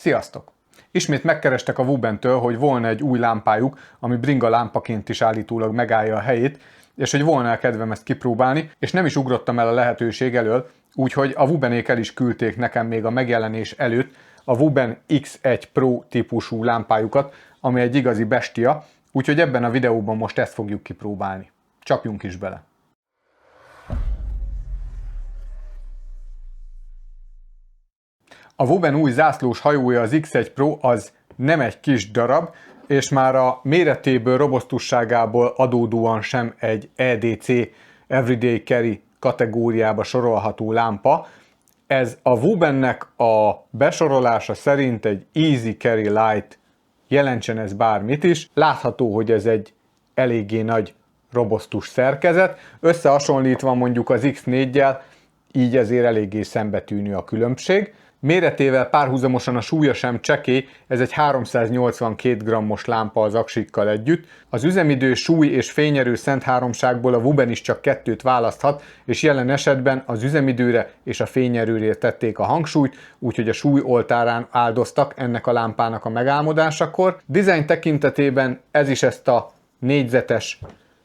Sziasztok! Ismét megkerestek a Wubentől, hogy volna egy új lámpájuk, ami bringa lámpaként is állítólag megállja a helyét, és hogy volna kedvem ezt kipróbálni, és nem is ugrottam el a lehetőség elől, úgyhogy a Wubenék el is küldték nekem még a megjelenés előtt a Wuben X1 Pro típusú lámpájukat, ami egy igazi bestia, úgyhogy ebben a videóban most ezt fogjuk kipróbálni. Csapjunk is bele! A Wuben új zászlós hajója, az X1 Pro, az nem egy kis darab, és már a méretéből, robosztusságából adódóan sem egy EDC, Everyday Carry kategóriába sorolható lámpa. Ez a Wubennek a besorolása szerint egy Easy Carry Light, jelentsen ez bármit is. Látható, hogy ez egy eléggé nagy robosztus szerkezet, összehasonlítva mondjuk az X4-jel, így ezért eléggé szembetűnő a különbség. Méretével párhuzamosan a súlya sem csekély, ez egy 382 g-os lámpa az aksikkal együtt. Az üzemidő, súly és fényerő szent háromságból a Wuben is csak kettőt választhat, és jelen esetben az üzemidőre és a fényerőre tették a hangsúlyt, úgyhogy a súly oltárán áldoztak ennek a lámpának a megálmodásakor. Design tekintetében ez is ezt a négyzetes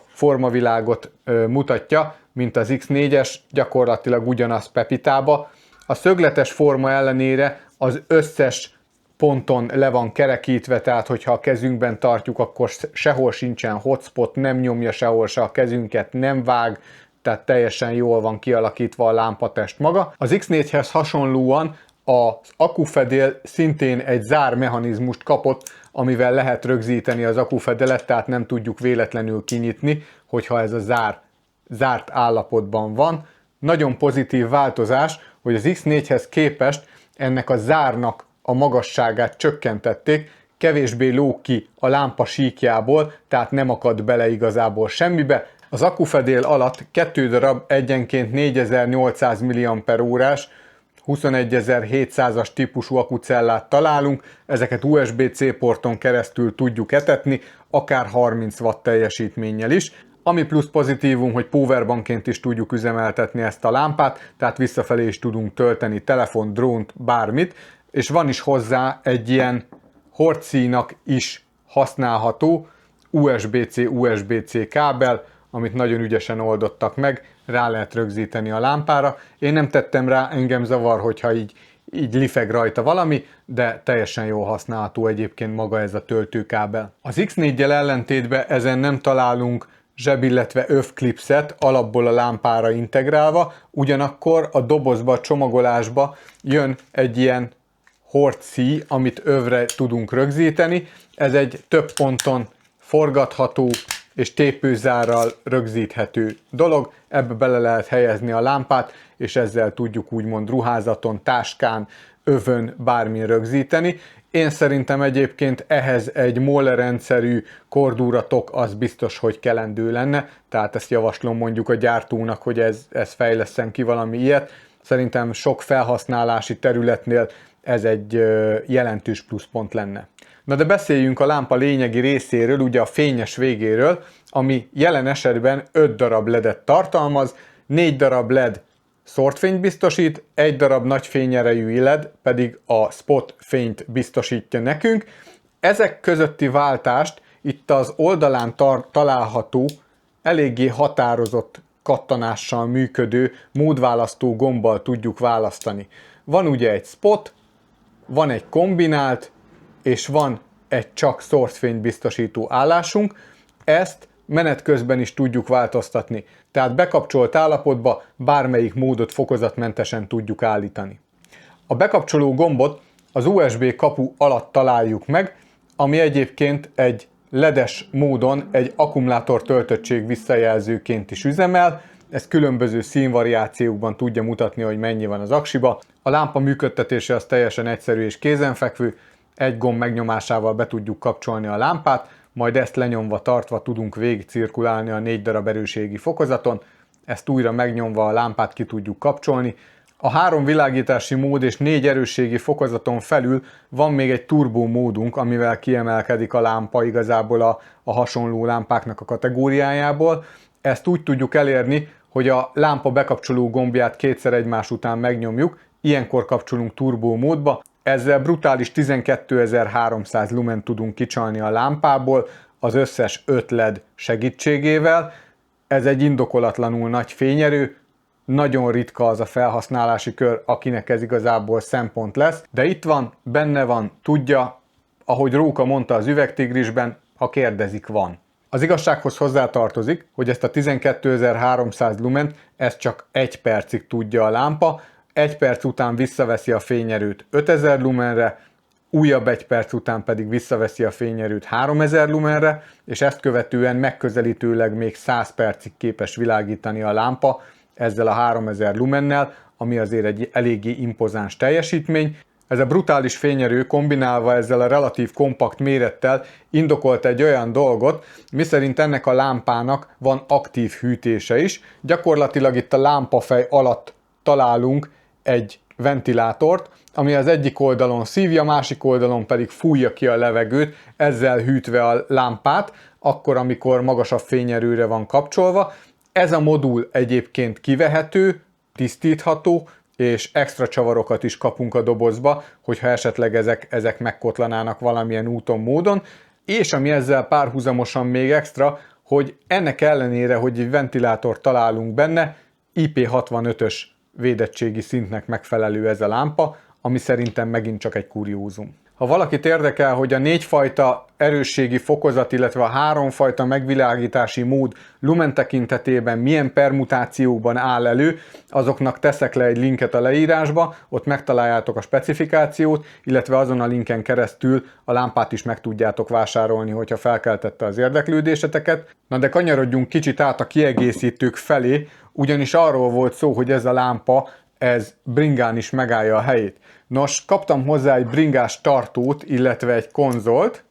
formavilágot mutatja, mint az X4-es, gyakorlatilag ugyanaz pepitába. A szögletes forma ellenére az összes ponton le van kerekítve, tehát hogyha a kezünkben tartjuk, akkor sehol sincsen hotspot, nem nyomja sehol se a kezünket, nem vág, tehát teljesen jól van kialakítva a lámpatest maga. Az X4-hez hasonlóan az akufedél szintén egy zármechanizmust kapott, amivel lehet rögzíteni az akufedelet, tehát nem tudjuk véletlenül kinyitni, hogyha ez a zár zárt állapotban van. Nagyon pozitív változás, hogy az X4-hez képest ennek a zárnak a magasságát csökkentették, kevésbé lóg ki a lámpa síkjából, tehát nem akad bele igazából semmibe. Az akufedél alatt 2 darab egyenként 4800 mAh-órás, 21700-as típusú akucellát találunk, ezeket USB-C porton keresztül tudjuk etetni, akár 30 watt teljesítménnyel is. Ami plusz pozitívum, hogy powerbankként is tudjuk üzemeltetni ezt a lámpát, tehát visszafelé is tudunk tölteni telefont, drónt, bármit, és van is hozzá egy ilyen hordszíjnak is használható USB-C kábel, amit nagyon ügyesen oldottak meg, rá lehet rögzíteni a lámpára. Én nem tettem rá, engem zavar, hogyha így lifeg rajta valami, de teljesen jól használható egyébként maga ez a töltőkábel. Az X4-jel ellentétben ezen nem találunk zseb, illetve övklipszet alapból a lámpára integrálva, ugyanakkor a dobozba, a csomagolásba jön egy ilyen hordszíj, amit övre tudunk rögzíteni. Ez egy több ponton forgatható és tépőzárral rögzíthető dolog, ebbe bele lehet helyezni a lámpát, és ezzel tudjuk úgymond ruházaton, táskán, övön, bármin rögzíteni. Én szerintem egyébként ehhez egy Moller rendszerű kordúratok az biztos, hogy kelendő lenne, tehát ezt javaslom mondjuk a gyártónak, hogy ez fejlesszen ki valami ilyet. Szerintem sok felhasználási területnél ez egy jelentős pluszpont lenne. Na de beszéljünk a lámpa lényegi részéről, ugye a fényes végéről, ami jelen esetben 5 darab LED-et tartalmaz, 4 darab LED szórtfényt biztosít, 1 darab nagy fényerejű LED pedig a spot fényt biztosítja nekünk. Ezek közötti váltást itt az oldalán található, eléggé határozott kattanással működő módválasztó gombbal tudjuk választani. Van ugye egy spot, van egy kombinált, és van egy csak szórtfényt biztosító állásunk. Ezt menet közben is tudjuk változtatni, tehát bekapcsolt állapotba bármelyik módot fokozatmentesen tudjuk állítani. A bekapcsoló gombot az USB kapu alatt találjuk meg, ami egyébként egy LED-es módon egy akkumulátor töltöttség visszajelzőként is üzemel, ez különböző színvariációkban tudja mutatni, hogy mennyi van az aksiba. A lámpa működtetése az teljesen egyszerű és kézenfekvő, egy gomb megnyomásával be tudjuk kapcsolni a lámpát, majd ezt lenyomva tartva tudunk végig cirkulálni a 4 darab erőségi fokozaton, ezt újra megnyomva a lámpát ki tudjuk kapcsolni. A 3 világítási mód és 4 erősségi fokozaton felül van még egy turbó módunk, amivel kiemelkedik a lámpa igazából a hasonló lámpáknak a kategóriájából. Ezt úgy tudjuk elérni, hogy a lámpa bekapcsoló gombját kétszer egymás után megnyomjuk, ilyenkor kapcsolunk turbó módba, Ezzel brutális 12.300 lumen tudunk kicsalni a lámpából az összes 5 LED segítségével. Ez egy indokolatlanul nagy fényerő, nagyon ritka az a felhasználási kör, akinek ez igazából szempont lesz, de itt van, benne van, tudja, ahogy Róka mondta az Üvegtigrisben, ha kérdezik, van. Az igazsághoz hozzátartozik, hogy ezt a 12.300 lument, ez csak 1 percig tudja a lámpa, 1 perc után visszaveszi a fényerőt 5000 lumenre, újabb 1 perc után pedig visszaveszi a fényerőt 3000 lumenre, és ezt követően megközelítőleg még 100 percig képes világítani a lámpa ezzel a 3000 lumennel, ami azért egy eléggé impozáns teljesítmény. Ez a brutális fényerő kombinálva ezzel a relatív kompakt mérettel indokolt egy olyan dolgot, miszerint ennek a lámpának van aktív hűtése is. Gyakorlatilag itt a lámpafej alatt találunk egy ventilátort, ami az egyik oldalon szívja, másik oldalon pedig fújja ki a levegőt, ezzel hűtve a lámpát, akkor, amikor magasabb fényerőre van kapcsolva. Ez a modul egyébként kivehető, tisztítható, és extra csavarokat is kapunk a dobozba, hogyha esetleg ezek megkotlanának valamilyen úton, módon. És ami ezzel párhuzamosan még extra, hogy ennek ellenére, hogy egy ventilátort találunk benne, IP65-ös védettségi szintnek megfelelő ez a lámpa, ami szerintem megint csak egy kuriózum. Ha valakit érdekel, hogy a 4 fajta erősségi fokozat, illetve a 3 fajta megvilágítási mód lumen tekintetében milyen permutációkban áll elő, azoknak teszek le egy linket a leírásba, ott megtaláljátok a specifikációt, illetve azon a linken keresztül a lámpát is meg tudjátok vásárolni, hogyha felkeltette az érdeklődéseteket. Na de kanyarodjunk kicsit át a kiegészítők felé, ugyanis arról volt szó, hogy ez a lámpa, ez bringán is megállja a helyét. Nos, kaptam hozzá egy bringás tartót, illetve egy konzolt.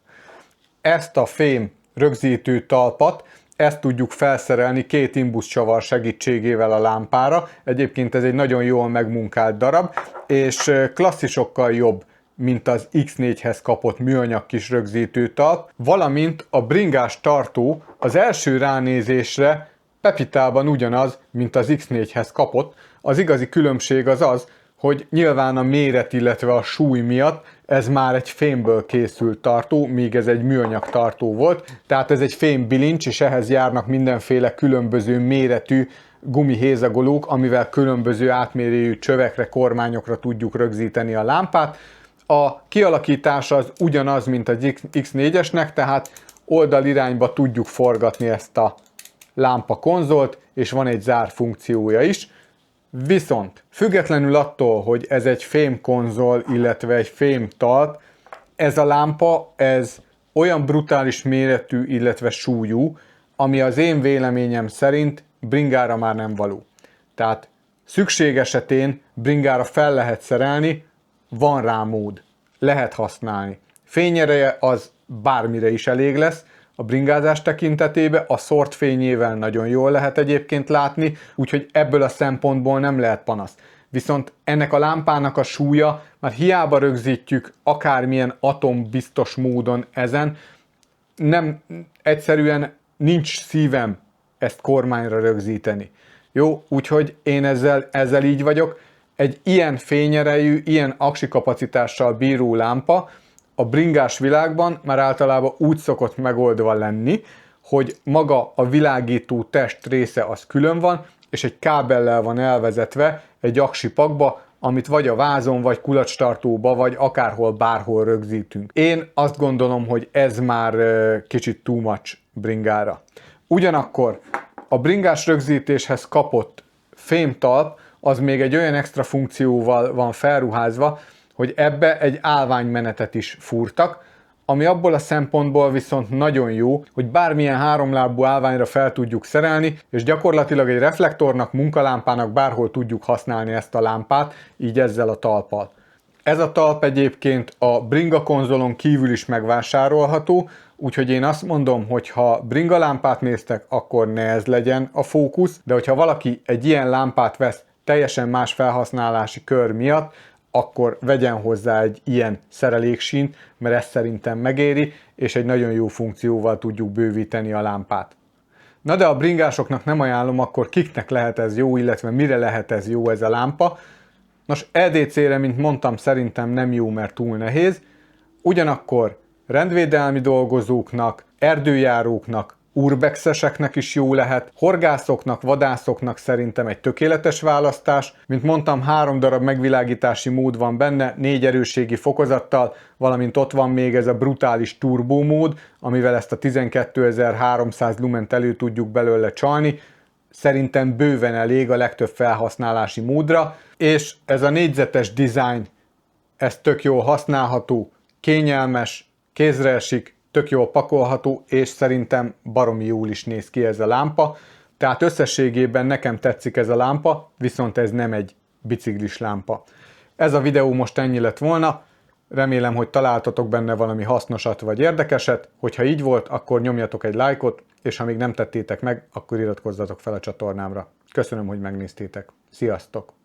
Ezt a fém rögzítő talpat, ezt tudjuk felszerelni 2 imbusz csavar segítségével a lámpára. Egyébként ez egy nagyon jól megmunkált darab, és klasszisokkal jobb, mint az X4-hez kapott műanyag kis rögzítő talp, valamint a bringás tartó az első ránézésre pepitában ugyanaz, mint az X4-hez kapott. Az igazi különbség az az, hogy nyilván a méret, illetve a súly miatt ez már egy fémből készült tartó, míg ez egy műanyag tartó volt. Tehát ez egy fémbilincs, és ehhez járnak mindenféle különböző méretű gumihézagolók, amivel különböző átmérőjű csövekre, kormányokra tudjuk rögzíteni a lámpát. A kialakítás az ugyanaz, mint az X4-esnek, tehát oldalirányba tudjuk forgatni ezt a lámpa konzolt, és van egy zár funkciója is. Viszont függetlenül attól, hogy ez egy fém konzol, illetve egy fém talp, ez a lámpa, ez olyan brutális méretű, illetve súlyú, ami az én véleményem szerint bringára már nem való. Tehát szükség esetén bringára fel lehet szerelni, van rá mód, lehet használni. Fényereje az bármire is elég lesz, a bringázás tekintetében a szort fényével nagyon jól lehet egyébként látni, úgyhogy ebből a szempontból nem lehet panasz. Viszont ennek a lámpának a súlya, már hiába rögzítjük akármilyen atombiztos módon ezen, egyszerűen nincs szívem ezt kormányra rögzíteni. Jó, úgyhogy én ezzel így vagyok. Egy ilyen fényerejű, ilyen aksi kapacitással bíró lámpa a bringás világban már általában úgy szokott megoldva lenni, hogy maga a világító test része az külön van, és egy kábellel van elvezetve egy aksi pakba, amit vagy a vázon, vagy kulacstartóba, vagy akárhol, bárhol rögzítünk. Én azt gondolom, hogy ez már kicsit too much bringára. Ugyanakkor a bringás rögzítéshez kapott fémtalp az még egy olyan extra funkcióval van felruházva, hogy ebbe egy állványmenetet is fúrtak, ami abból a szempontból viszont nagyon jó, hogy bármilyen háromlábú állványra fel tudjuk szerelni, és gyakorlatilag egy reflektornak, munkalámpának bárhol tudjuk használni ezt a lámpát, így ezzel a talppal. Ez a talp egyébként a bringa konzolon kívül is megvásárolható, úgyhogy én azt mondom, hogy ha bringa lámpát néztek, akkor ne ez legyen a fókusz, de hogyha valaki egy ilyen lámpát vesz teljesen más felhasználási kör miatt, akkor vegyen hozzá egy ilyen szereléksínt, mert ez szerintem megéri, és egy nagyon jó funkcióval tudjuk bővíteni a lámpát. Na de a bringásoknak nem ajánlom, akkor kiknek lehet ez jó, illetve mire lehet ez jó ez a lámpa. Nos, EDC-re, mint mondtam, szerintem nem jó, mert túl nehéz. Ugyanakkor rendvédelmi dolgozóknak, erdőjáróknak, urbexeseknek is jó lehet, horgászoknak, vadászoknak szerintem egy tökéletes választás. Mint mondtam, 3 darab megvilágítási mód van benne, 4 erősségi fokozattal, valamint ott van még ez a brutális turbó mód, amivel ezt a 12.300 lument elő tudjuk belőle csalni. Szerintem bőven elég a legtöbb felhasználási módra, és ez a négyzetes design, ez tök jól használható, kényelmes, kézre esik, tök jól pakolható, és szerintem baromi jól is néz ki ez a lámpa. Tehát összességében nekem tetszik ez a lámpa, viszont ez nem egy biciklis lámpa. Ez a videó most ennyi lett volna, remélem, hogy találtatok benne valami hasznosat vagy érdekeset, hogyha így volt, akkor nyomjatok egy lájkot, és ha még nem tettétek meg, akkor iratkozzatok fel a csatornámra. Köszönöm, hogy megnéztétek. Sziasztok!